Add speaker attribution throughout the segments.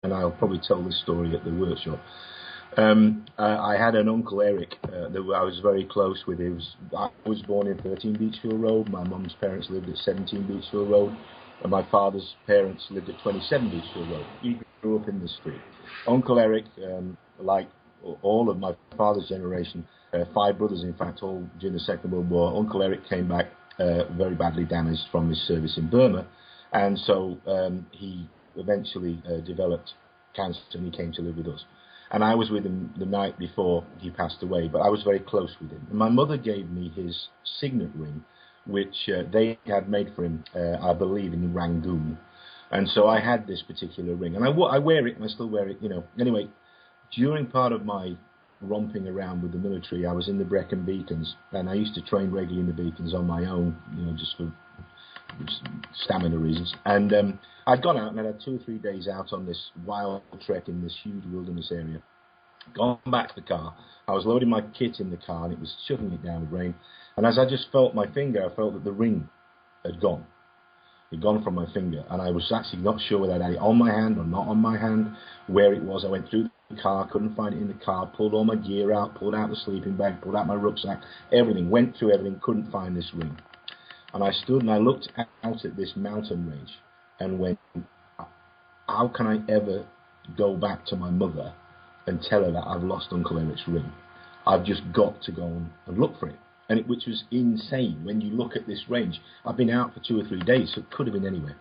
Speaker 1: and I'll probably tell this story at the workshop. I had an Uncle Eric that I was very close with. I was born in 13 Beechfield Road. My mum's parents lived at 17 Beechfield Road, and my father's parents lived at 27 Beechfield Road. He grew up in the street. Uncle Eric, like all of my father's generation, 5 brothers, in fact, all during the Second World War, Uncle Eric came back very badly damaged from his service in Burma, and so he eventually developed cancer, and he came to live with us. And I was with him the night before he passed away, but I was very close with him. And my mother gave me his signet ring, which they had made for him, I believe, in Rangoon. And so I had this particular ring. And I wear it, and I still wear it, you know. Anyway, during part of my romping around with the military, I was in the Brecon Beacons, and I used to train regularly in the Beacons on my own, you know, just for stamina reasons. And I'd gone out and I'd had 2 or 3 days out on this wild trek in this huge wilderness area. Gone back to the car. I was loading my kit in the car, and it was shoving it down with rain. And as I just felt my finger, I felt that the ring had gone. It had gone from my finger, and I was actually not sure whether I had it on my hand or not on my hand, where it was. I went through the car, couldn't find it in the car, pulled all my gear out, pulled out the sleeping bag, pulled out my rucksack, everything, went through everything, couldn't find this ring. And I stood and I looked out at this mountain range and went, how can I ever go back to my mother and tell her that I've lost Uncle Eric's ring? I've just got to go and look for it. And which was insane when you look at this range. I've been out for 2 or 3 days, so it could have been anywhere.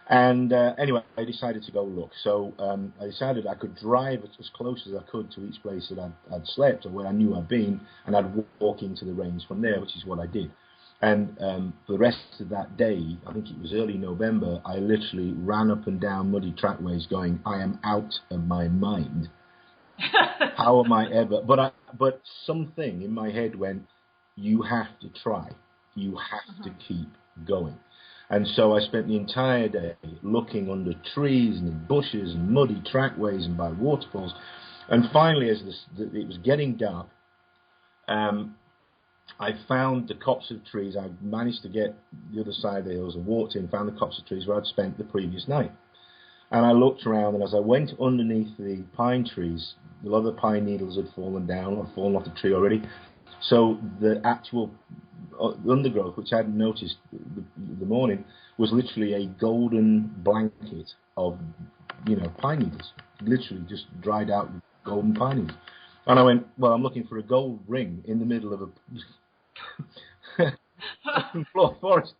Speaker 1: And anyway, I decided to go look. So I decided I could drive as close as I could to each place that I'd slept or where I knew I'd been, and I'd walk into the range from there, which is what I did. And for the rest of that day, I think it was early November, I literally ran up and down muddy trackways going, I am out of my mind. How am I ever? But something in my head went, you have to try. You have to keep going. And so I spent the entire day looking under trees and in bushes and muddy trackways and by waterfalls. And finally, as it was getting dark, I found the copse of trees. I managed to get the other side of the hills and walked in, found the copse of trees where I'd spent the previous night. And I looked around, and as I went underneath the pine trees, a lot of the pine needles had fallen down or fallen off the tree already. So the actual undergrowth, which I hadn't noticed the morning, was literally a golden blanket of, pine needles. Literally just dried out golden pine needles. And I went, well, I'm looking for a gold ring in the middle of a forest.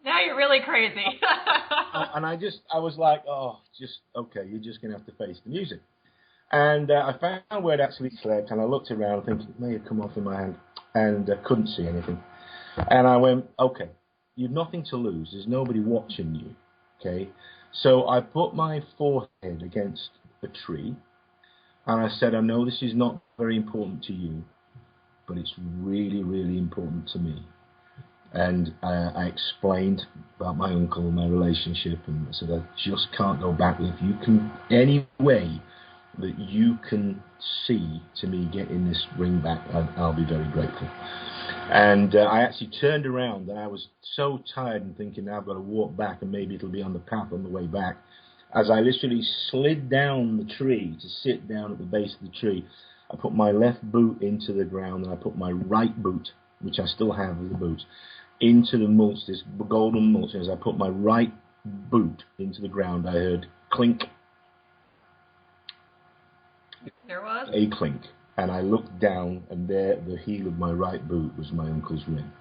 Speaker 2: Now you're really crazy.
Speaker 1: And I was like, okay, you're just going to have to face the music. And I found where it actually slept, and I looked around thinking it may have come off in my hand, and I couldn't see anything. And I went, okay, you've nothing to lose. There's nobody watching you, okay? So I put my forehead against a tree, and I said, I know this is not very important to you, but it's really, really important to me. And I explained about my uncle and my relationship, and I said, I just can't go back. If you can, any way that you can see to me getting this ring back, I'll be very grateful. And I actually turned around, and I was so tired and thinking, now I've got to walk back, and maybe it'll be on the path on the way back. As I literally slid down the tree to sit down at the base of the tree, I put my left boot into the ground, and I put my right boot, which I still have as a boot, into the mulch, this golden mulch. As I put my right boot into the ground, I heard clink.
Speaker 2: There was?
Speaker 1: A clink. And I looked down, and there, the heel of my right boot was my uncle's ring.